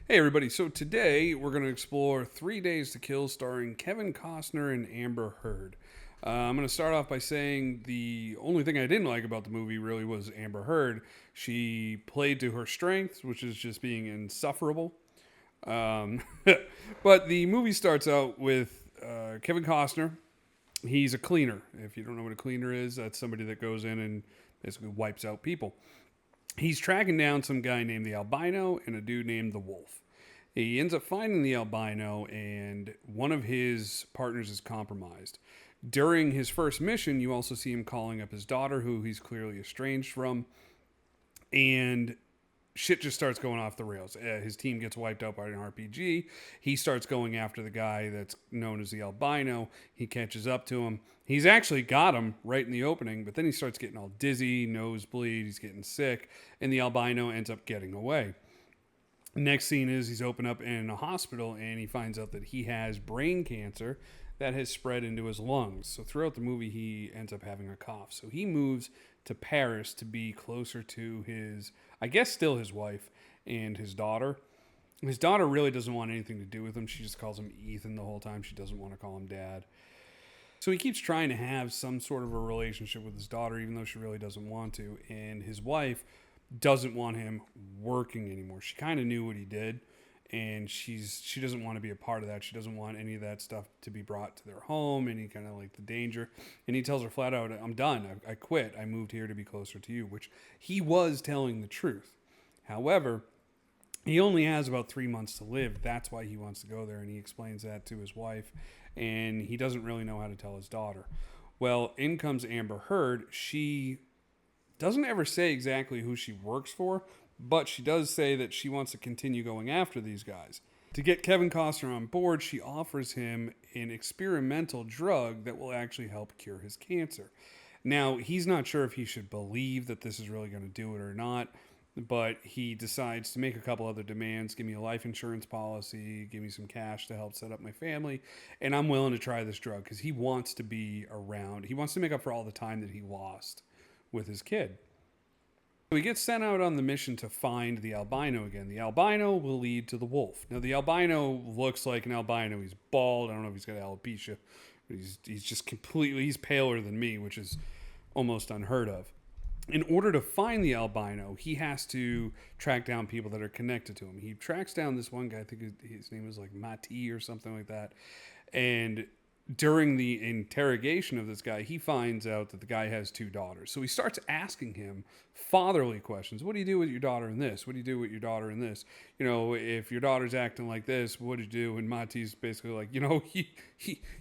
Hey everybody, so today we're going to explore 3 Days to Kill starring Kevin Costner and Amber Heard. I'm going to start off by saying the only thing I didn't like about the movie really was Amber Heard. She played to her strengths, which is just being insufferable. Um, but the movie starts out with Kevin Costner. He's a cleaner. If you don't know what a cleaner is, that's somebody that goes in and basically wipes out people. He's tracking down some guy named the Albino and a dude named the Wolf. He ends up finding the albino, and one of his partners is compromised. During his first mission, you also see him calling up his daughter, who he's clearly estranged from, and shit just starts going off the rails. His team gets wiped out by an RPG. He starts going after the guy that's known as the albino. He catches up to him. He's actually got him right in the opening, but then he starts getting all dizzy, nosebleed, he's getting sick, and the albino ends up getting away. Next scene is he's opened up in a hospital and he finds out that he has brain cancer that has spread into his lungs. So throughout the movie, he ends up having a cough. So he moves to Paris to be closer to his, I guess, still his wife and his daughter. His daughter really doesn't want anything to do with him. She just calls him Ethan the whole time. She doesn't want to call him dad. So he keeps trying to have some sort of a relationship with his daughter, even though she really doesn't want to. And his wife doesn't want him working anymore. She kind of knew what he did, and she doesn't want to be a part of that. She doesn't want any of that stuff to be brought to their home, any kind of like the danger. And he tells her flat out, "I'm done. I quit. I moved here to be closer to you," which he was telling the truth. However, he only has about 3 months to live. That's why he wants to go there, and he explains that to his wife, and he doesn't really know how to tell his daughter. Well, in comes Amber Heard. She doesn't ever say exactly who she works for, but she does say that she wants to continue going after these guys. To get Kevin Costner on board, she offers him an experimental drug that will actually help cure his cancer. Now, he's not sure if he should believe that this is really going to do it or not, but he decides to make a couple other demands. Give me a life insurance policy, give me some cash to help set up my family, and I'm willing to try this drug because he wants to be around. He wants to make up for all the time that he lost with his kid. So he gets sent out on the mission to find the albino again. The albino will lead to the wolf. Now, the albino looks like an albino. He's bald. I don't know if he's got alopecia, but he's just completely, he's paler than me, which is almost unheard of. In order to find the albino, he has to track down people that are connected to him. He tracks down this one guy, I think his name was like Mati or something like that. And during the interrogation of this guy, he finds out that the guy has two daughters. So he starts asking him fatherly questions. What do you do with your daughter in this? What do you do with your daughter in this? You know, if your daughter's acting like this, what did you do? And Mati's basically like,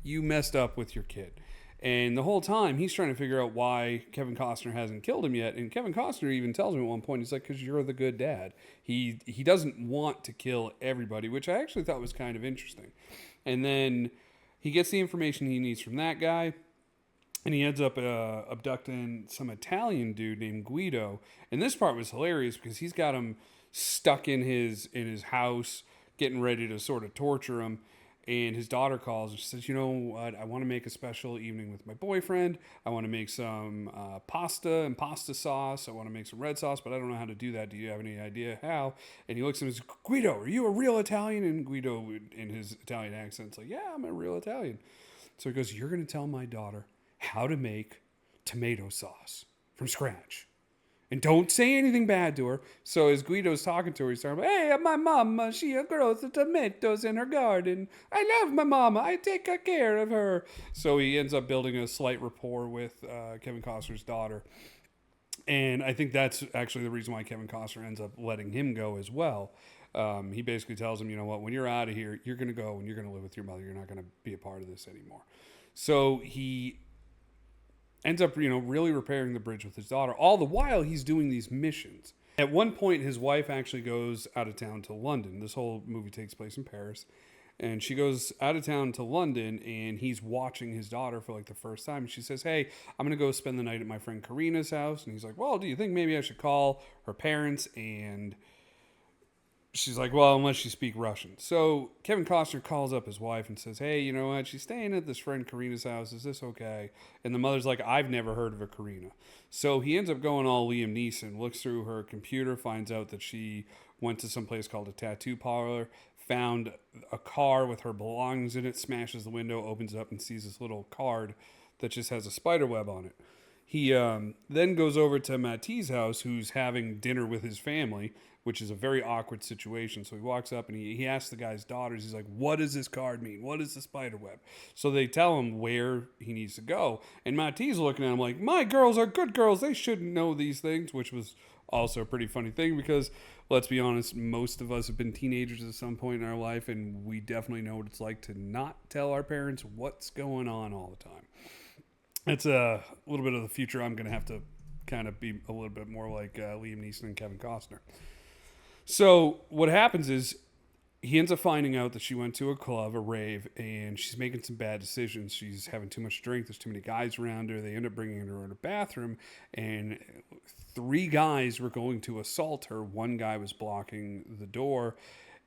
you messed up with your kid. And the whole time, he's trying to figure out why Kevin Costner hasn't killed him yet. And Kevin Costner even tells him at one point, he's like, because you're the good dad. He doesn't want to kill everybody, which I actually thought was kind of interesting. And then he gets the information he needs from that guy, and he ends up abducting some Italian dude named Guido. And this part was hilarious because he's got him stuck in his house, getting ready to sort of torture him. And his daughter calls and she says, "You know what? I want to make a special evening with my boyfriend. I want to make some pasta and pasta sauce. I want to make some red sauce, but I don't know how to do that. Do you have any idea how?" And he looks at him and says, "Guido, are you a real Italian?" And Guido, in his Italian accent, is like, "Yeah, I'm a real Italian." So he goes, "You're going to tell my daughter how to make tomato sauce from scratch. And don't say anything bad to her." So as Guido's talking to her, he's talking about, "Hey, my mama, she grows the tomatoes in her garden. I love my mama. I take good care of her." So he ends up building a slight rapport with Kevin Costner's daughter. And I think that's actually the reason why Kevin Costner ends up letting him go as well. He basically tells him, "You know what, when you're out of here, you're going to go and you're going to live with your mother. You're not going to be a part of this anymore." So he ends up, really repairing the bridge with his daughter. All the while, he's doing these missions. At one point, his wife actually goes out of town to London. This whole movie takes place in Paris. And she goes out of town to London, and he's watching his daughter for like the first time. And she says, "Hey, I'm going to go spend the night at my friend Karina's house." And he's like, "Well, do you think maybe I should call her parents?" And she's like, "Well, unless you speak Russian." So Kevin Costner calls up his wife and says, "Hey, you know what? She's staying at this friend Karina's house. Is this okay?" And the mother's like, "I've never heard of a Karina." So he ends up going all Liam Neeson, looks through her computer, finds out that she went to some place called a tattoo parlor, found a car with her belongings in it, smashes the window, opens it up, and sees this little card that just has a spider web on it. He then goes over to Matti's house, who's having dinner with his family, which is a very awkward situation. So he walks up and he asks the guy's daughters, he's like, what does this card mean? What is the spider web? So they tell him where he needs to go. And Matti's looking at him like, my girls are good girls. They shouldn't know these things, which was also a pretty funny thing because, let's be honest, most of us have been teenagers at some point in our life, and we definitely know what it's like to not tell our parents what's going on all the time. It's a little bit of the future. I'm going to have to kind of be a little bit more like Liam Neeson and Kevin Costner. So what happens is he ends up finding out that she went to a club, a rave, and she's making some bad decisions. She's having too much drink. There's too many guys around her. They end up bringing her in a bathroom, and 3 guys were going to assault her. One guy was blocking the door,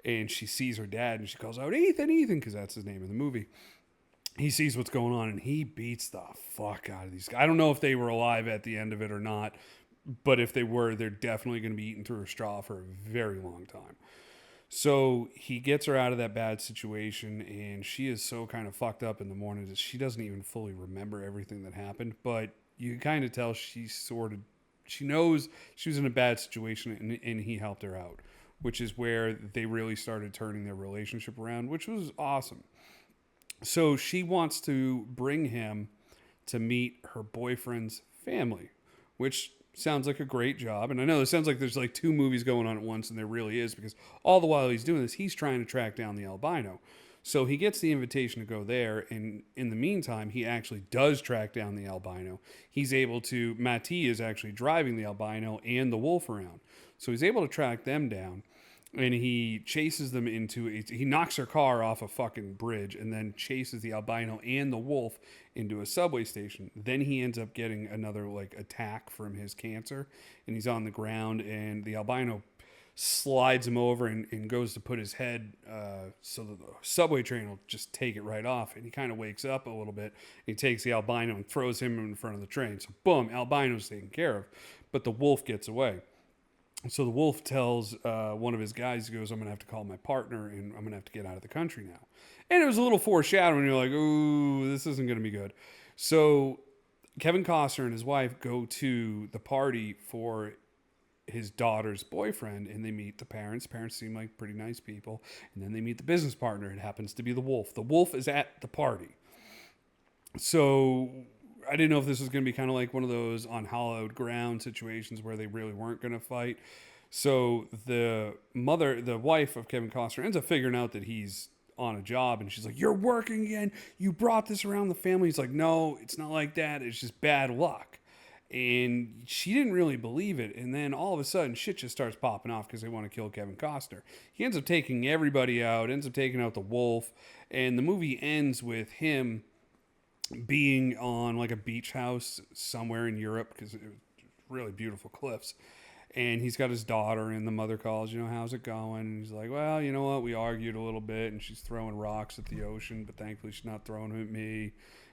and she sees her dad, and she calls out, Ethan, Ethan, because that's his name in the movie. He sees what's going on, and he beats the fuck out of these guys. I don't know if they were alive at the end of it or not, but if they were, they're definitely going to be eaten through a straw for a very long time. So he gets her out of that bad situation, and she is so kind of fucked up in the morning that she doesn't even fully remember everything that happened, but you kind of tell she knows she was in a bad situation, and he helped her out, which is where they really started turning their relationship around, which was awesome. So she wants to bring him to meet her boyfriend's family, which sounds like a great job. And I know it sounds like there's like 2 movies going on at once, and there really is, because all the while he's doing this, he's trying to track down the albino. So he gets the invitation to go there, and in the meantime, he actually does track down the albino. He's able to, Matti is actually driving the albino and the wolf around. So he's able to track them down. And he chases them he knocks her car off a fucking bridge and then chases the albino and the wolf into a subway station. Then he ends up getting another like attack from his cancer, and he's on the ground, and the albino slides him over and goes to put his head so that the subway train will just take it right off. And he kind of wakes up a little bit. He takes the albino and throws him in front of the train. So boom, albino's taken care of, but the wolf gets away. So the wolf tells one of his guys, he goes, I'm going to have to call my partner, and I'm going to have to get out of the country now. And it was a little foreshadowing. You're like, ooh, this isn't going to be good. So Kevin Costner and his wife go to the party for his daughter's boyfriend, and they meet the parents. Parents seem like pretty nice people. And then they meet the business partner. It happens to be the wolf. The wolf is at the party. So I didn't know if this was going to be kind of like one of those on hallowed ground situations where they really weren't going to fight. So the wife of Kevin Costner ends up figuring out that he's on a job, and she's like, you're working again. You brought this around the family. He's like, no, it's not like that. It's just bad luck. And she didn't really believe it. And then all of a sudden, shit just starts popping off because they want to kill Kevin Costner. He ends up taking everybody out, ends up taking out the wolf. And the movie ends with him being on like a beach house somewhere in Europe, because it was really beautiful cliffs. And he's got his daughter, and the mother calls, how's it going? And he's like, well, you know what? We argued a little bit, and she's throwing rocks at the ocean, but thankfully she's not throwing them at me.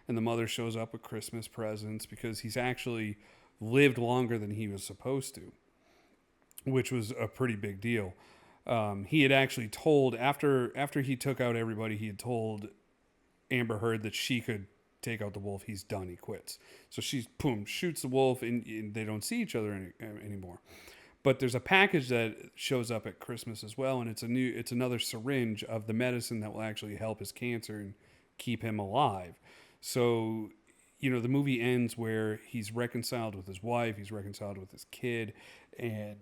And the mother shows up with Christmas presents because he's actually lived longer than he was supposed to, which was a pretty big deal. He had actually told, after he took out everybody, he had told Amber Heard that she could take out the wolf. He's done. He quits. So she, boom, shoots the wolf, and they don't see each other anymore. But there's a package that shows up at Christmas as well, and it's another syringe of the medicine that will actually help his cancer and keep him alive. So, the movie ends where he's reconciled with his wife, he's reconciled with his kid, and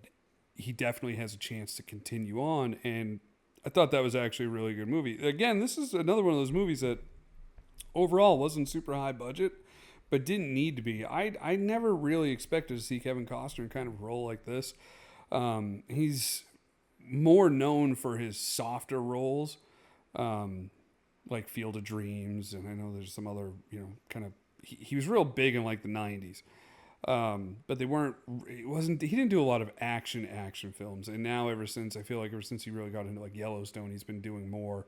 he definitely has a chance to continue on. And I thought that was actually a really good movie. Again, this is another one of those movies that overall wasn't super high budget, but didn't need to be. I never really expected to see Kevin Costner in kind of a role like this. He's more known for his softer roles, like Field of Dreams, and I know there's some other, kind of. He was real big in like the 90s, but he didn't do a lot of action films. And now ever since he really got into like Yellowstone, he's been doing more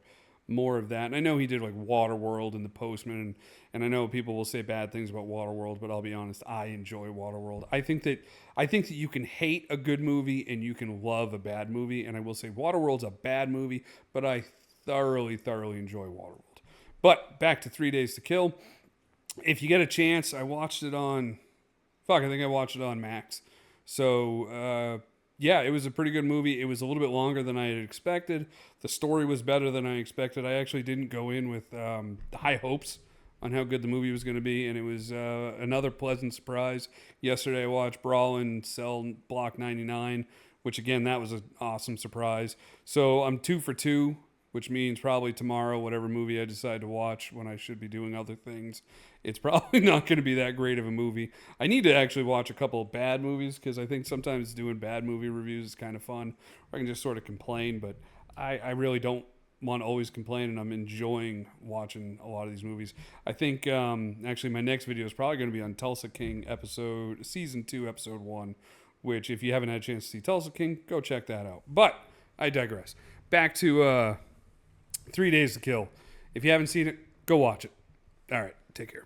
more of that. And I know he did like Waterworld and The Postman, and I know people will say bad things about Waterworld, but I'll be honest, I enjoy Waterworld. I think that you can hate a good movie and you can love a bad movie, and I will say Waterworld's a bad movie, but I thoroughly enjoy Waterworld. But back to 3 Days to Kill. If you get a chance, I watched it on I think I watched it on Max. So, yeah, it was a pretty good movie. It was a little bit longer than I had expected. The story was better than I expected. I actually didn't go in with high hopes on how good the movie was going to be, and it was another pleasant surprise. Yesterday I watched Brawl in Cell Block 99, which, again, that was an awesome surprise. So I'm 2 for 2, which means probably tomorrow, whatever movie I decide to watch when I should be doing other things, it's probably not going to be that great of a movie. I need to actually watch a couple of bad movies because I think sometimes doing bad movie reviews is kind of fun. I can just sort of complain, but I really don't want to always complain, and I'm enjoying watching a lot of these movies. I think actually my next video is probably going to be on Tulsa King season 2, episode 1, which if you haven't had a chance to see Tulsa King, go check that out. But I digress. Back to 3 Days to Kill. If you haven't seen it, go watch it. All right, take care.